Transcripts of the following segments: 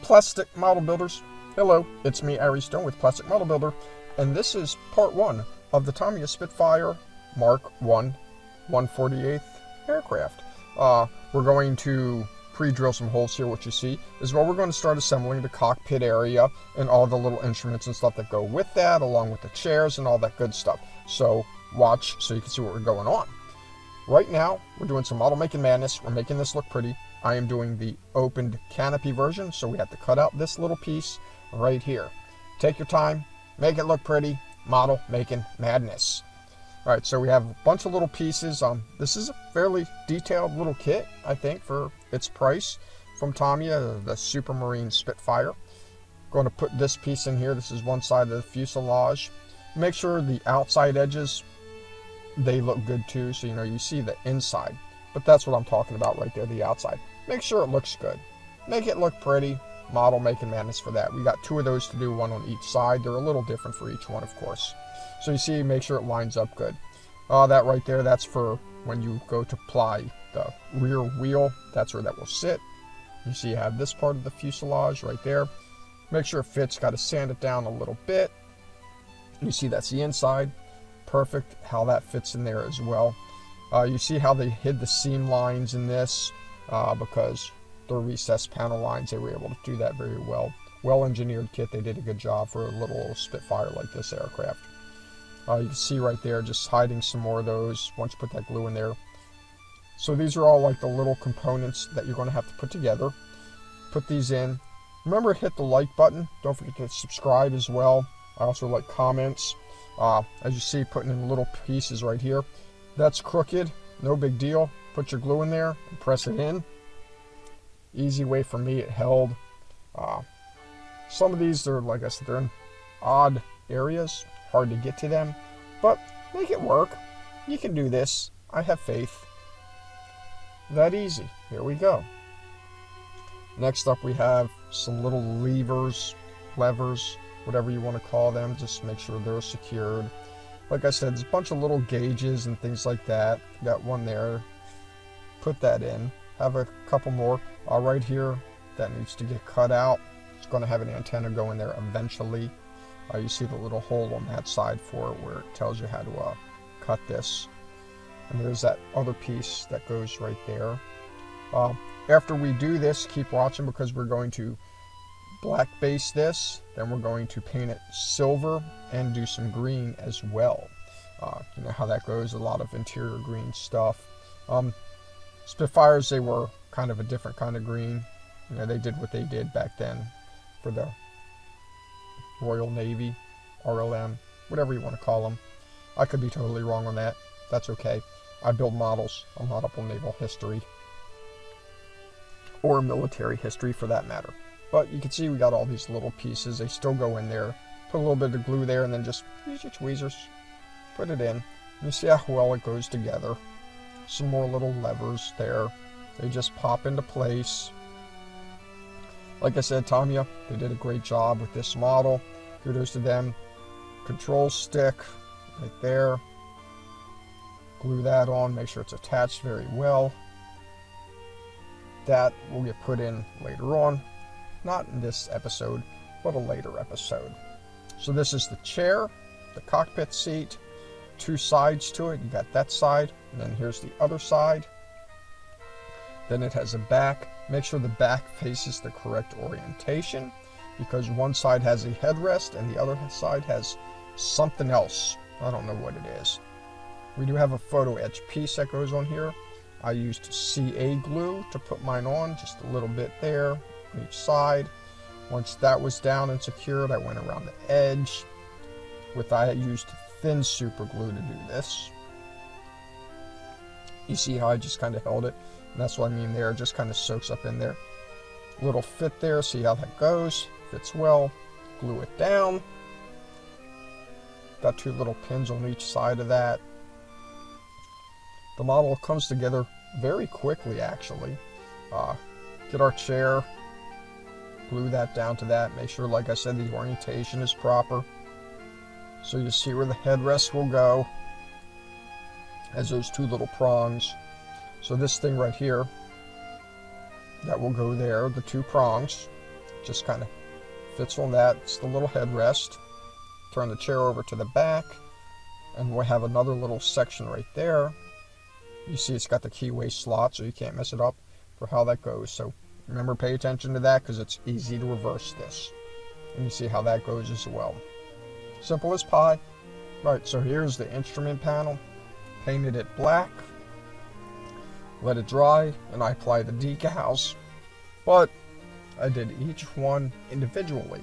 Plastic Model Builders. Hello, it's me, Ari Stone with Plastic Model Builder, and this is part 1 of the Tamiya Spitfire Mark I 1/48th aircraft. We're going to pre-drill some holes here. What you see is where we're going to start assembling the cockpit area and all the little instruments and stuff that go with that, along with the chairs and all that good stuff. So watch so you can see what we're going on. Right now, we're doing some model making madness. We're making this look pretty. I am doing the opened canopy version, so we have to cut out this little piece right here. Take your time, make it look pretty. Model making madness. All right, so we have a bunch of little pieces. This is a fairly detailed little kit, I think, for its price from Tamiya, the Supermarine Spitfire. Going to put this piece in here. This is one side of the fuselage. Make sure the outside edges, they look good too, so you see the inside. But that's what I'm talking about right there, the outside. Make sure it looks good. Make it look pretty. Model making madness for that. We got 2 of those to do, one on each side. They're a little different for each one, of course. So you see, make sure it lines up good. That right there, that's for when you go to ply the rear wheel. That's where that will sit. You see you have this part of the fuselage right there. Make sure it fits. Got to sand it down a little bit. You see that's the inside. Perfect how that fits in there as well. You see how they hid the seam lines in this because they're recessed panel lines. They were able to do that very well. Well-engineered kit. They did a good job for a little Spitfire like this aircraft. You can see right there just hiding some more of those once you put that glue in there. So these are all like the little components that you're going to have to put together. Put these in. Remember to hit the like button. Don't forget to subscribe as well. I also like comments. As you see, putting in little pieces right here. That's crooked, no big deal. Put your glue in there and press it in. Easy way for me, it held. Some of these are, like I said, they're in odd areas, hard to get to them, but make it work. You can do this. I have faith. That easy. Here we go. Next up, we have some little levers, whatever you want to call them. Just make sure they're secured. Like I said, there's a bunch of little gauges and things like that. Got one there. Put that in. Have a couple more right here that needs to get cut out. It's going to have an antenna go in there eventually. You see the little hole on that side for it where it tells you how to cut this. And there's that other piece that goes right there. After we do this, keep watching because we're going to black base this, then we're going to paint it silver and do some green as well. You know how that goes, a lot of interior green stuff. Spitfires, they were kind of a different kind of green. They did what they did back then for the Royal Navy, RLM, whatever you want to call them. I could be totally wrong on that. That's okay. I build models. I'm not up on naval history or military history for that matter. But you can see we got all these little pieces. They still go in there. Put a little bit of glue there and then just use your tweezers. Put it in. You see how well it goes together. Some more little levers there. They just pop into place. Like I said, Tamiya, they did a great job with this model. Kudos to them. Control stick right there. Glue that on. Make sure it's attached very well. That will get put in later on. Not in this episode, but a later episode. So this is the chair, the cockpit seat, 2 sides to it. You got that side, and then here's the other side. Then it has a back. Make sure the back faces the correct orientation because one side has a headrest and the other side has something else. I don't know what it is. We do have a photo etch piece that goes on here. I used CA glue to put mine on, just a little bit there on each side. Once that was down and secured, I went around the edge. I used thin super glue to do this. You see how I just kind of held it? And that's what I mean there, it just kind of soaks up in there. Little fit there, see how that goes? Fits well. Glue it down. Got 2 little pins on each side of that. The model comes together very quickly, actually. Get our chair, glue that down to that. Make sure, like I said, the orientation is proper. So you see where the headrest will go. Has those 2 little prongs. So this thing right here, that will go there, the 2 prongs. just kind of fits on that. It's the little headrest. Turn the chair over to the back, and we'll have another little section right there. You see it's got the keyway slot, so you can't mess it up for how that goes. So remember, pay attention to that because it's easy to reverse this. And you see how that goes as well. Simple as pie. Right, so here's the instrument panel. Painted it black. Let it dry, and I apply the decals. But I did each one individually.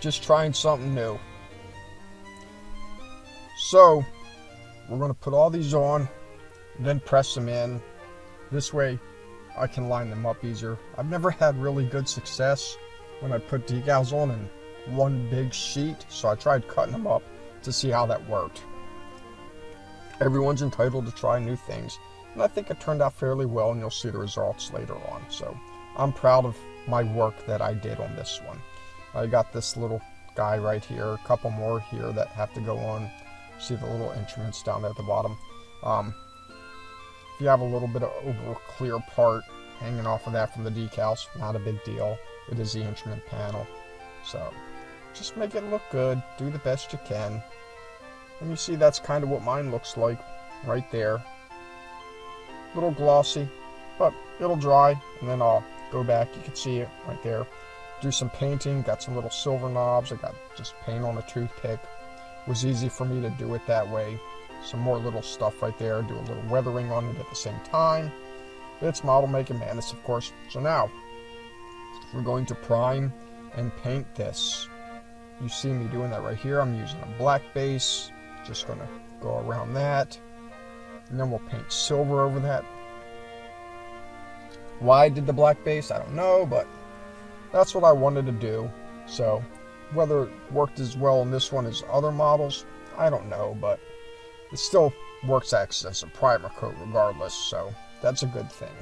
Just trying something new. So we're going to put all these on, then press them in. This way I can line them up easier. I've never had really good success when I put decals on in one big sheet, so I tried cutting them up to see how that worked. Everyone's entitled to try new things, and I think it turned out fairly well, and you'll see the results later on. So I'm proud of my work that I did on this one. I got this little guy right here, a couple more here that have to go on. See the little instruments down there at the bottom. If you have a little bit of over clear part hanging off of that from the decals, not a big deal. It is the instrument panel. So just make it look good. Do the best you can. And you see that's kind of what mine looks like right there. A little glossy, but it'll dry, and then I'll go back. You can see it right there. Do some painting. Got some little silver knobs. I got just paint on a toothpick. It was easy for me to do it that way. Some more little stuff right there. Do a little weathering on it at the same time. It's Model Making Madness, of course. So now we're going to prime and paint this. You see me doing that right here. I'm using a black base. Just going to go around that. And then we'll paint silver over that. Why I did the black base, I don't know, but that's what I wanted to do. So whether it worked as well on this one as other models, I don't know, but it still works as a primer coat regardless, so that's a good thing.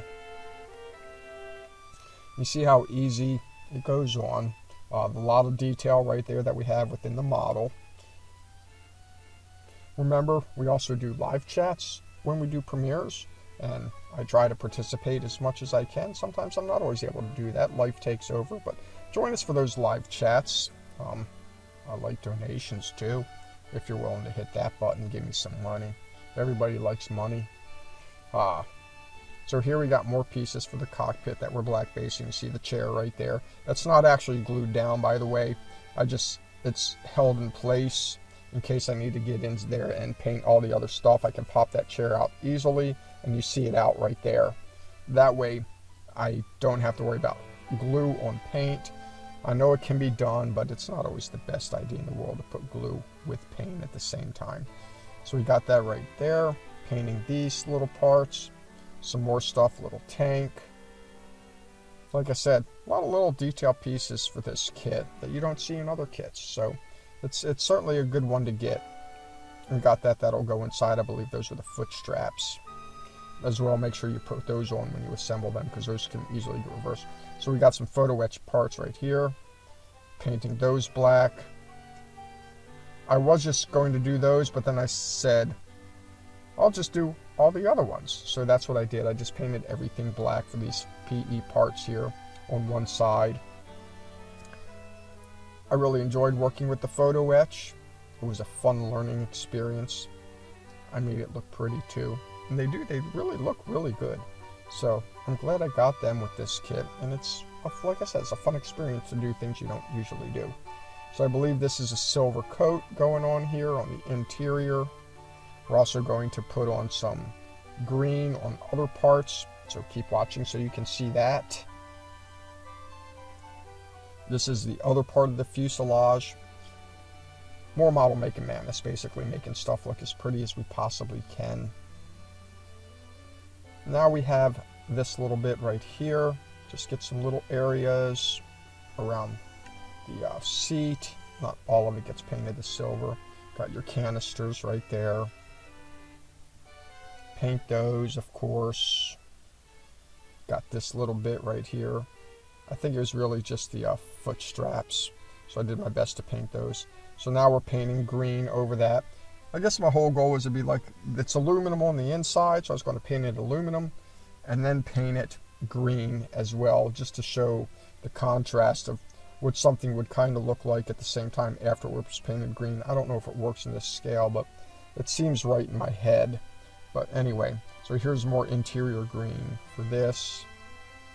You see how easy it goes on. A lot of detail right there that we have within the model. Remember, we also do live chats when we do premieres, and I try to participate as much as I can. Sometimes I'm not always able to do that. Life takes over, but join us for those live chats. I like donations too. If you're willing to hit that button, give me some money. Everybody likes money. So here we got more pieces for the cockpit that we're black basing. You see the chair right there. That's not actually glued down, by the way. It's held in place in case I need to get into there and paint all the other stuff. I can pop that chair out easily, and you see it out right there. That way I don't have to worry about glue on paint. I know it can be done, but it's not always the best idea in the world to put glue with paint at the same time. So we got that right there. Painting these little parts. Some more stuff, little tank. Like I said, a lot of little detail pieces for this kit that you don't see in other kits. So it's certainly a good one to get. And got that'll go inside. I believe those are the foot straps. As well, make sure you put those on when you assemble them, because those can easily get reversed. So we got some photo etch parts right here. Painting those black. I was just going to do those, but then I said, I'll just do all the other ones. So that's what I did. I just painted everything black for these PE parts here on one side. I really enjoyed working with the photo etch. It was a fun learning experience. I made it look pretty too. And they really look really good. So I'm glad I got them with this kit. And it's, like I said, it's a fun experience to do things you don't usually do. So I believe this is a silver coat going on here on the interior. We're also going to put on some green on other parts. So keep watching so you can see that. This is the other part of the fuselage. More model making madness, basically making stuff look as pretty as we possibly can. Now we have this little bit right here. Just get some little areas around the seat. Not all of it gets painted the silver. Got your canisters right there. Paint those, of course. Got this little bit right here. I think it was really just the foot straps. So I did my best to paint those. So now we're painting green over that. I guess my whole goal was to be like, it's aluminum on the inside, so I was going to paint it aluminum and then paint it green as well, just to show the contrast of what something would kind of look like at the same time after it was painted green. I don't know if it works in this scale, but it seems right in my head. But anyway, so here's more interior green for this.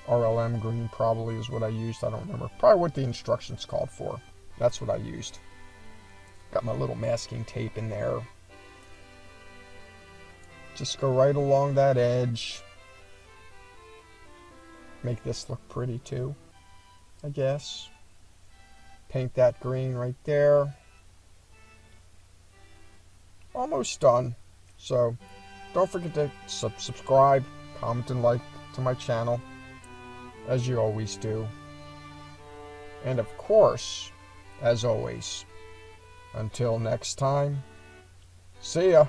RLM green probably is what I used. I don't remember. Probably what the instructions called for. That's what I used. Got my little masking tape in there. Just go right along that edge. Make this look pretty too, I guess. Paint that green right there. Almost done. So don't forget to subscribe, comment, and like to my channel, as you always do. And of course, as always, until next time, see ya.